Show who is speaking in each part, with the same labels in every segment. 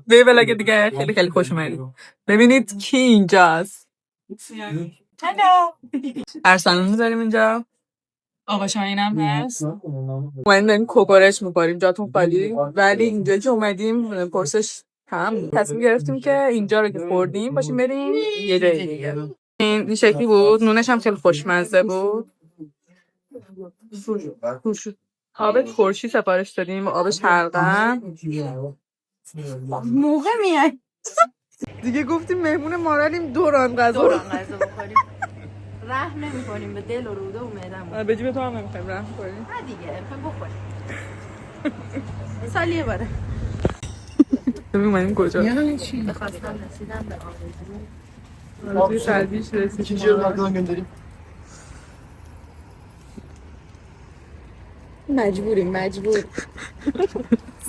Speaker 1: به بلگه دیگه خیلی خیلی خوش اومدید. ببینید کی اینجاست. هلو. ارسلان میذاریم اینجا. آقا شاهینم هست. داریم کوکورش می‌خوریم، جاتون خالی. ولی اینجا که اومدیم پرسش هم تصمیم گرفتیم که اینجا رو که خوردیم باشیم بریم یه جای دیگه. این شکلی بود، نونش هم خیلی خوشمزه بود. آب ترشی سفارش دادیم، آب شلغم. موقع میای دیگه گفتیم مهمون مارالیم دوران غذا
Speaker 2: بخوریم. رحم نمی‌کنیم به دل و روده و معده‌مون.
Speaker 1: به جیب تو هم نمی‌خوایم رحم کنیم.
Speaker 2: نه دیگه می‌خوایم بخوریم. سال یه باره.
Speaker 1: تو می‌مونیم کجا؟
Speaker 2: یعنی چی؟ بخواستم رسیدم به
Speaker 1: آرزوی قلبیش رسید.
Speaker 3: چی رو نگاه گنداریم؟
Speaker 2: مجبور.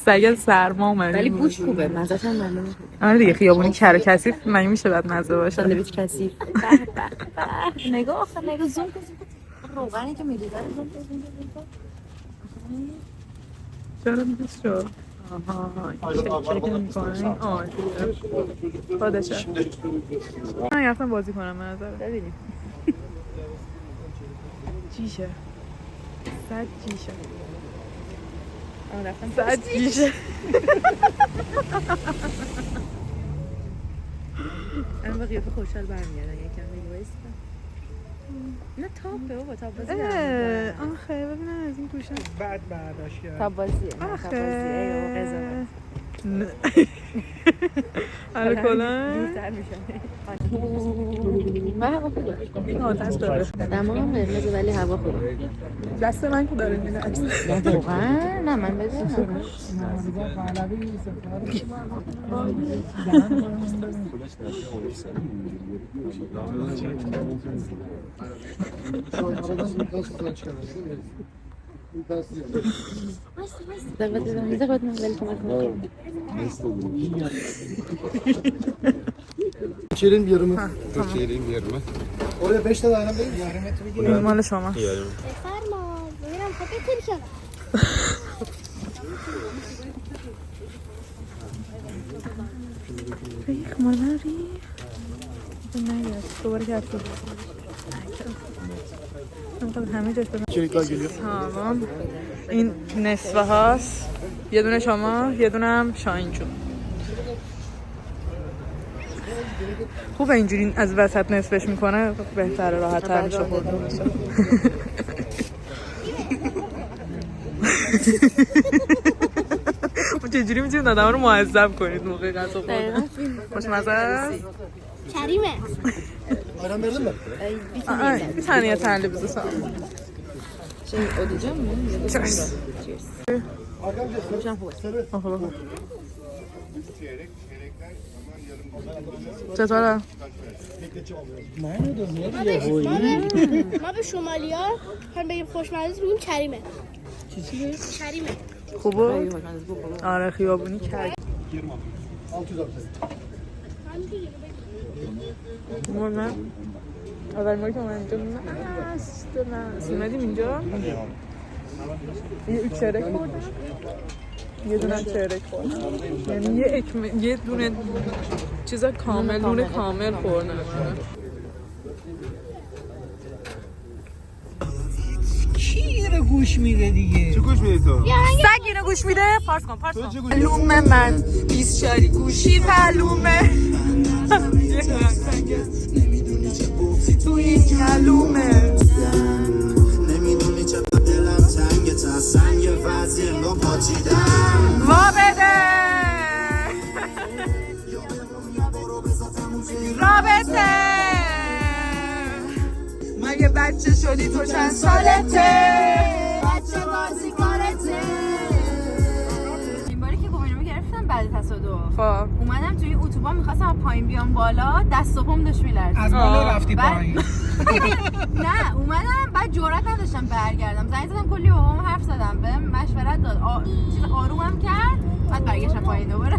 Speaker 1: سگ سرما اومدیم.
Speaker 2: ولی بوش خوبه، مزه‌ش هم معلومه.
Speaker 1: آره دیگه خیابونی کر کثیف مگه میشه بعد مزه باشه؟
Speaker 2: ساندویچ کثیف. به نگاه زوم کن. روغنی که می‌ریزه زوم کن.
Speaker 1: چرا می‌دیس شو؟ آها شکل می‌کنه. خودشه. من رفتم بازی کنم به نظر.
Speaker 2: ببینیم.
Speaker 1: جیشه. صد جیشه.
Speaker 2: رفتم
Speaker 1: صد جیشه.
Speaker 2: اما با قیافه خوشحال برمیگردن یکم دیگه وایستا. نه تاپه بابا تاپ بازی
Speaker 1: آخه ببینم از این گوشه
Speaker 3: بعد برداشت کرد.
Speaker 2: تاپ بازیه ای قضاوت
Speaker 1: حالا کلا
Speaker 2: دورتر میشم من هوا خوبه
Speaker 1: آتش داره
Speaker 2: دماغم قرمزه ولی هوا خوبه
Speaker 1: دست من که داره میده
Speaker 2: نه واقعا نه من بدونم
Speaker 3: Çeyrek yarımı. Çeyreğin yarımı. Oraya 5 tane ayran verir misin?
Speaker 1: این مال شما
Speaker 4: بفرما ببینم خفه شد
Speaker 1: ریخ مالاری نگرد دوباره کرد همه جاش بدم
Speaker 3: Çeyrikler geliyor.
Speaker 1: تمام این نصفه هاست یه دونه شما یه دونه هم شاهین چون خوبه اینجوری از وسط نصفش میکنه بهتره راحت تر میشه خوردن چجوری میتونید آدم رو معذب کنید موقع غذا خوردن خوشمزه است
Speaker 4: کریمه
Speaker 3: Ayran verdin mi?
Speaker 1: bir tane yeterli bize sağ olun.
Speaker 2: Şey ödeyeceğim mi?
Speaker 1: Cheers. چطوره؟
Speaker 4: ما به شمالی ها هم بگیم خوشمزه میگیم کریمه کریمه
Speaker 1: خوبه؟ آره خیابونی کرد
Speaker 3: 600
Speaker 1: نه اول ما که اینجا مست اومدیم اینجا یه چرک خوردم یه دونه چرک خوردم یعنی یه دونه چیزا کامل نون کامل خوردم
Speaker 5: کی اینو گوش میده دیگه؟
Speaker 3: چه گوش میدی تو؟
Speaker 1: سگ اینو گوش میده؟ پارس کن پلومه من 20 شاری گوشی پلومه تو این کلومه
Speaker 6: نمیدونی چه دلم تنگه تا سنگ وزیر رو پاچیدم
Speaker 1: وا بده رابطه مگه بچه شدی تو چند سالته
Speaker 2: بچه بازی کارته این باری که گوینو گرفتم بعد تصادف اومدم توی اتوبان میخواستم پایین بیام بالا دست و پام داشت میلرزید
Speaker 5: از بالا رفتی پایین
Speaker 2: نه اومدم بعد جرئت نداشتم برگردم. زنگ زدم کلی با بابام حرف زدم بهم مشورت داد. چیز آرومم کرد بعد برگشتم پایین دوباره.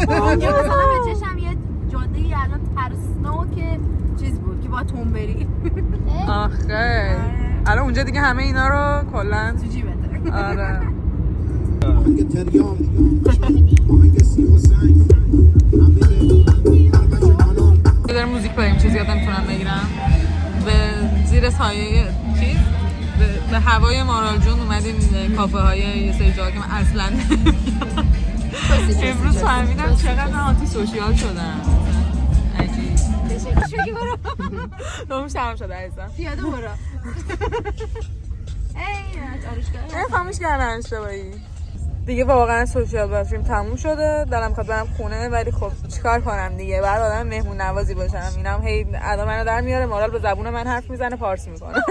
Speaker 2: اونجا مثلا به چشم یه جاده‌ای الان ترسناک چیز بود که با تون بری.
Speaker 1: آخه الان اونجا دیگه همه اینا رو کلا
Speaker 2: تو جیبته.
Speaker 1: آره.
Speaker 6: آهنگ تریام آهنگ سیخ و سنگ
Speaker 1: دارم موزیک بریم چیزی یاد نمیتونم بگیرم. به زیر سایه چیز به هوای مارال جون اومدیم کافه های یه سری جاها که من اصلا امروز فهمیدم چقدر من آنتی سوشیال شدم. عجیب.
Speaker 2: شوکی برو.
Speaker 1: نام شرم شده عزیزم.
Speaker 2: پیاده برو. ای آرشگاه.
Speaker 1: خاموش کردن اشتباهی. دیگه واقعا سوشیال باشیم تموم شده. دلم میخواد برم خونه ولی خب چیکار کنم دیگه. بعد آدم مهمون نوازی باشم. اینم هی ادا منو در میاره، مارال به زبون من حرف میزنه، پارسی میکنه.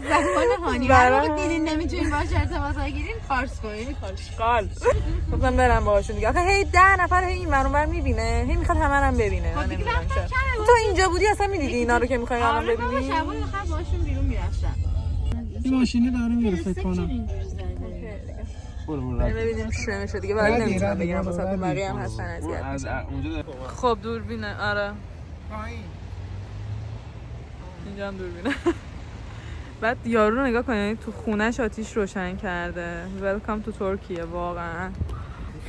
Speaker 2: زبان هانی برای دیدین نمیتونین باش ارتباط بگیرین فارس کنین.
Speaker 1: خوشحال. گفتم برم باهاشون دیگه. آخه هی 10 نفر هی این ور اونور میبینه، هی میخواد همه رو ببینه. من نمیدونم چرا. تو اینجا بودی اصلا میدیدی اینا رو که میخوای الان ببینی؟
Speaker 2: آره بابا شبا میخوام باهاشون بیرون میرفتم.
Speaker 5: این ماشینی داره میره فکر کنم.
Speaker 1: ببینیم چی نمیشه دیگه. برای نمیتونم بگم واسه بقیه هم هستن اذیت. خب دوربینه. آره اینجا هم دوربینه. بعد یارو رو نگاه کنید تو خونه‌ش آتیش روشن کرده. ویلکام تو ترکیه. واقعا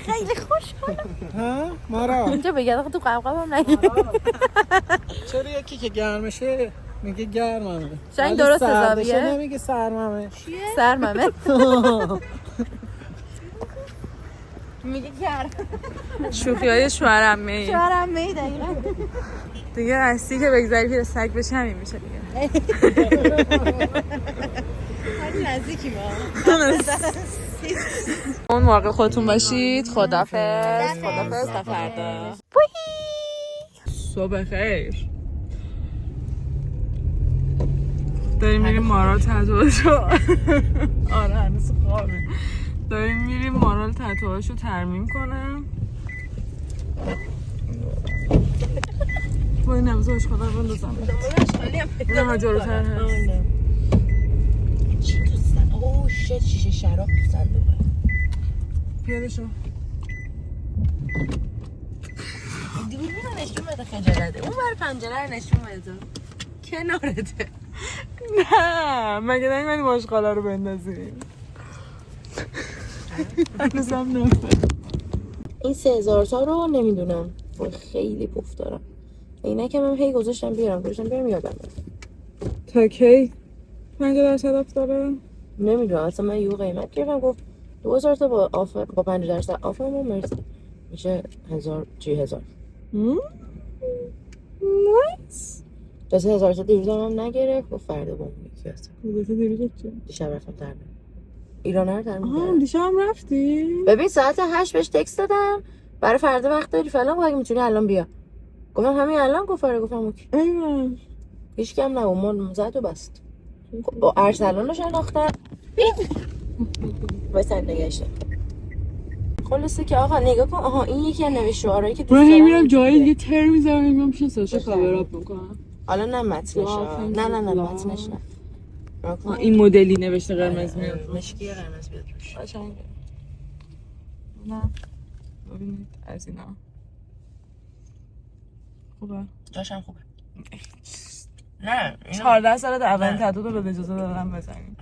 Speaker 2: خیلی خوشحالم.
Speaker 5: ها مارا
Speaker 2: اونجا بگرد تو قبقبم نگیر.
Speaker 5: چرا یکی که گرمشه میگه گرممه.
Speaker 2: شاید درست حسابیه.
Speaker 5: نمیگه سرممه.
Speaker 2: سرممه. میگه گرم.
Speaker 1: شوخی‌های شوهرعمه‌ای.
Speaker 2: شوهرعمه‌ای دقیقاً.
Speaker 1: دیگه قصدی که بگذاری که سگ بشه همین میشه دیگه.
Speaker 2: خیلی نزدیکی ما.
Speaker 1: اون موقع خودتون باشید. خدافظ. خدافظ تا فردا. صبح خیر. داریم میریم مارال تتوهاشو. آره هنوز خوابه. داریم میریم مارال تتوهاشو ترمیم کنم. با این نمزه هاش خدا بندازم. نه ها جلوتر هست.
Speaker 2: چی تو سن؟ اوه شت شیشه شراب تو صندوقه.
Speaker 1: پیاده شو.
Speaker 2: دوربین رو نشون بده خجالته. اون بر پنجره رو نشون بده. کنارته.
Speaker 1: نه مگه نمیدونی ماشقالا رو بندازیم. هنوزم نفر
Speaker 2: این 3000 تا رو نمیدونم. خیلی پف دارم. اینه که من هی گذاشتم بیارم یادم
Speaker 1: تا کی 50% آف داره؟
Speaker 2: نمیدونم اصلا من یه قیمت گرفتم گفت 2000 تا با آفر با 50% آفر و مرسی میشه 1000
Speaker 1: نایس.
Speaker 2: جاسه 1000 تا دیروز هم نگرفت و فردا با اون یکی هستم.
Speaker 1: دیروز چه؟
Speaker 2: دیشب رفتم ترمیم ایرانه رو ترمیم
Speaker 1: آها
Speaker 2: کردم.
Speaker 1: دیشب هم رفتی؟
Speaker 2: ببین ساعت 8 بهش تکست دادم برای فردا وقت داری فلان اگه میتونی الان بیا. گفتم همین الان گفتم اوکی.
Speaker 1: ایوان
Speaker 2: هیچ کم نه اون زد و بست. با ارسلان رو شناختم واسه نگشتم. خلاصه که آقا نگاه کن آها این یکی از نوشته‌هایی که دوست دارم.
Speaker 1: میرم جایی دیگه تر میذارم میگم پیش سوشال کاور اپ میکنم.
Speaker 2: حالا نه متنش نه متنش نه.
Speaker 1: این مدلی نوشته قرمز میاد.
Speaker 2: مشکی قرمز بیاد روش.
Speaker 1: قشنگه. نه ببینید از اینا خوبه.
Speaker 2: جاشم خوبه. نه
Speaker 1: 14 سال اولین تتو رو به اجازه دادم بزنیم.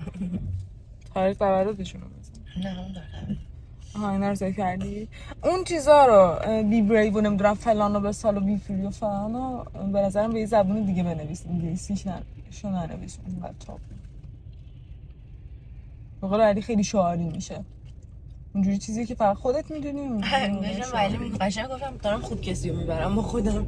Speaker 1: تاریخ تولدشون رو بزنیم.
Speaker 2: نه همون داره.
Speaker 1: آها اینا رو سیف کردی. اون چیزا رو بی بریو نمیدونم فلان رو به سال و بی فری و فلان به نظرم به یه زبون دیگه بنویس. انگلیسیش ننویس اونقدر تاپ. به قول علی خیلی شعاری میشه. اونجوری چیزی که فقط خودت میدونی.
Speaker 2: میگم ولی قشنگ گفتم دارم خوب کسی رو میبرم با خودم.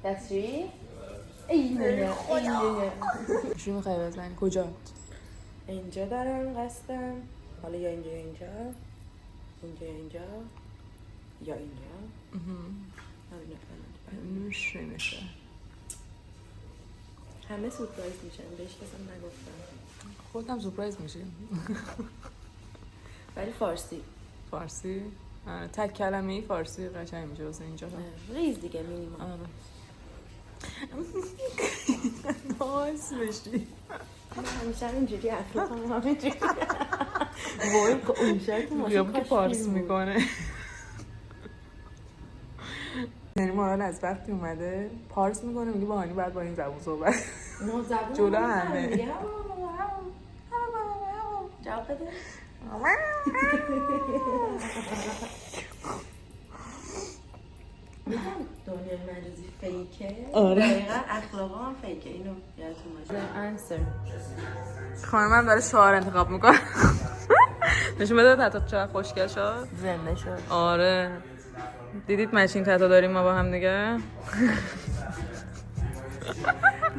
Speaker 2: دستری؟ اینه
Speaker 1: چی میخوای بزنی؟ کجا؟
Speaker 2: اینجا دارم قصدم حالا یا اینجا یا اینجا
Speaker 1: نوش میشه.
Speaker 2: همه سورپرایز میشن بهش کسم نگفتم.
Speaker 1: خودم سورپرایز میشیم.
Speaker 2: ولی فارسی.
Speaker 1: فارسی؟ آره تک کلمه‌ای فارسی قشنگ میشه واسه اینجا.
Speaker 2: ریز دیگه مینیمم.
Speaker 1: آره. ناز بشی.
Speaker 2: همیشه اینجوری اطلاعم همینجوری. وای اون شکل
Speaker 1: میگم که پارس میکنه. یعنی مارال از وقتی اومده پارس میکنه میگه بهانی بعد با این زبون صحبت جلو همه
Speaker 2: جواب بده. میگم دنیای مجازی فیکه.
Speaker 1: آره.
Speaker 2: دقیقا اخلاقا هم فیکه. اینو یادتون باشه. answer.
Speaker 1: خانمم داره شعار انتخاب میکنه. نشون بده تتا چقدر خوشگل شد.
Speaker 2: زنده شد.
Speaker 1: آره دیدید مچین تتا داریم ما با هم دیگه.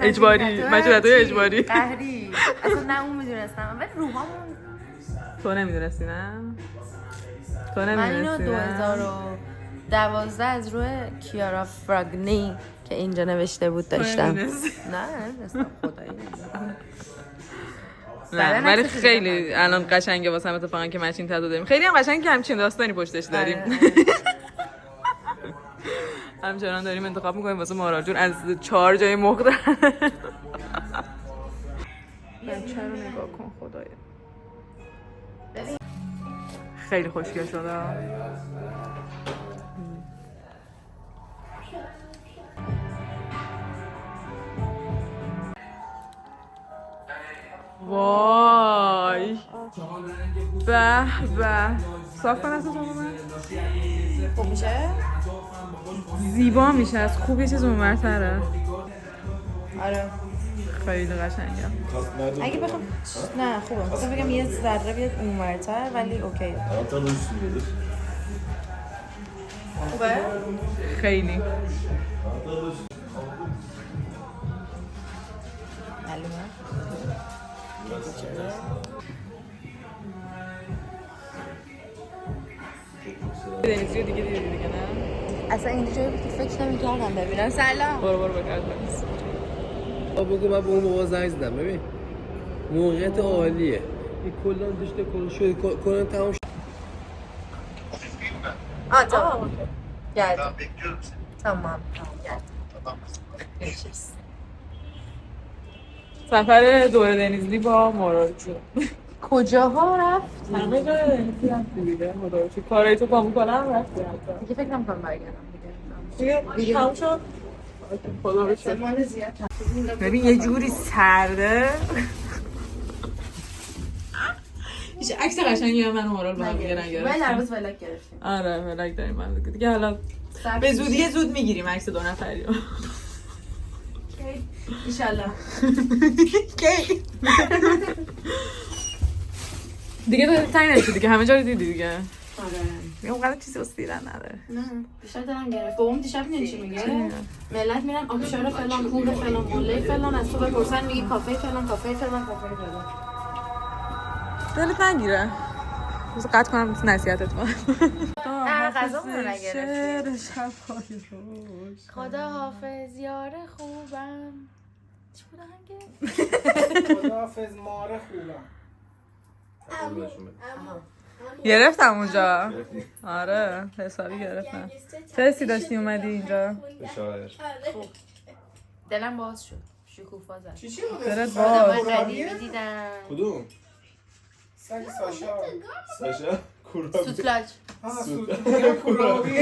Speaker 1: اجباری مچین تتا اجباری.
Speaker 2: قهری. اصلا نه اون میدونستم ولی روحامون
Speaker 1: تو نمیدونستی نه؟ تو
Speaker 2: من اینو
Speaker 1: نمیدونستی
Speaker 2: 2012 از روی کیارا فراگنی که اینجا نوشته بود داشتم. نه نمیدونستم خدایی
Speaker 1: نه ولی خیلی الان قشنگه واسه هم اتفاقا که مچین تتا داریم. خیلی هم قشنگ که همچین داستانی پشتش داریم. همچنان داریم انتخاب میکنیم واسه مارال جون از 4 جای مختلف. بچه رو نگاه کن خدایا خیلی خوشگل شده. وای به به صاف کن اصلا
Speaker 2: خوب میشه؟
Speaker 1: زیبا میشه از خوب یه چیز اونورتره.
Speaker 2: آره
Speaker 1: خیلی قشنگه.
Speaker 2: اگه بخوام نه خوبه مثلا بگم یه ذره بیاد اونورتر ولی اوکی خوبه؟
Speaker 1: خیلی
Speaker 2: معلومه
Speaker 1: دنیزی دیگه دیگه نه
Speaker 2: اصلا این جایی بود که فکر نمی‌کردم ببینم. سلام
Speaker 1: برو بگرد
Speaker 7: بگو من به اون بابا زنگ زدم ببین موقعیت عالیه این کلان داشته کل شد کلان تمام شد.
Speaker 2: تمام گرد تمام گرد
Speaker 1: سفر دور دنیزلی با مارال جون
Speaker 2: کجاها رفت؟
Speaker 1: همه جا دنیزلی رفتی دیگه مدار چی کارهای تو پا میکنم رفتی
Speaker 2: دیگه فکر نمی‌کنم برگردم دیگه
Speaker 1: تمام شد خدا بشه. ببین یه جوری سرده هیچ عکس قشنگی هم من و مارال با هم دیگه نگرفتیم.
Speaker 2: من نروز ولاگ گرفتیم.
Speaker 1: آره ولاگ داریم من دیگه حالا به زودی زود میگیریم عکس 2 نفری رو.
Speaker 2: ایشالله
Speaker 1: کی دیگه تو تنگ نشد دیگه همه جا رو دیدی دیگه.
Speaker 2: آره
Speaker 1: میگم اونقدر چیزی واسه دیدن نداره.
Speaker 2: نه دیشب دارم گرفت بابام دیشب نمیشه میگه ملت میرن آبشار فلان کوه فلان قله فلان از تو بپرسن میگی کافه فلان کافه فلان کافه فلان
Speaker 1: دلت نگیره بس قطع کنم نصیحتت کنم.
Speaker 2: نه غذامون رو نگرفتیم.
Speaker 1: شب های روش
Speaker 2: خدا حافظ یار خوبم چی بود آهنگه؟
Speaker 5: خداحافظ ماره خوبم.
Speaker 1: گرفتم اونجا. آره حسابی گرفتم. چه حسی داشتی اومدی اینجا؟
Speaker 2: دلم باز شد شکوفا زد
Speaker 5: چی بود؟
Speaker 1: دلت
Speaker 2: آدمای
Speaker 1: باز.
Speaker 2: قدیمی دیدم
Speaker 3: کدوم؟
Speaker 5: سگ ساشا.
Speaker 3: ساشا؟ کورابی
Speaker 2: سوتلاج
Speaker 5: سوتلاج کورابیه.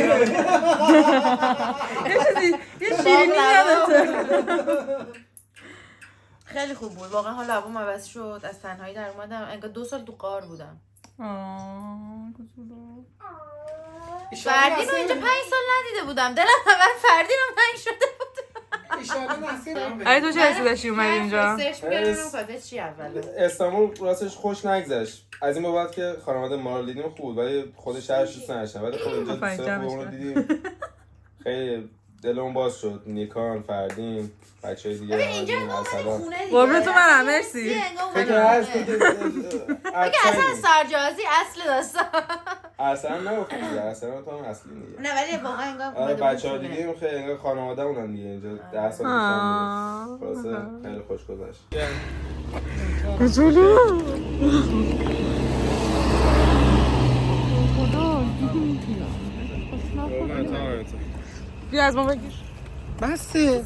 Speaker 1: یه شیرینی یادته.
Speaker 2: خیلی خوب بود واقعا حالا هوام عوض شد از تنهایی در اومدم انگار 2 سال تو غار بودم. فردین رو اینجا 5 سال ندیده بودم دلم همه فردین رو تنگ شده بود.
Speaker 5: ایشالا نصیب
Speaker 1: ای تو چه حسی داشتی اومدی اینجا؟
Speaker 2: سرچ می‌کردم کافه چی اول
Speaker 3: استانبول راستش خوش نگذشت. از این بابت که خانواده مارال دیدیم خوب بود ولی خود شهرش دوست نداشتم ولی خب اینجا دوستای خوبمون رو دیدیم خیلی دلمون باز شد. نیکان، فردین، بچه‌های دیگه اومدیم ارسلان.
Speaker 1: قربونت تو منم مرسی.
Speaker 3: فکر هست
Speaker 2: اگه اصلا سرجازی اصل داستان
Speaker 3: ارسلان نگفتم دیگه ارسلان تو هم اصلی دیگه.
Speaker 2: نه ولی واقعا انگار
Speaker 3: آره بچه‌ها دیگه خیلی انگار خانواده‌مونن دیگه اینجا 10 سال پیشم بود. خلاصه خیلی خوش گذشت. تو.
Speaker 1: بیا از ما بگیر.
Speaker 5: بسه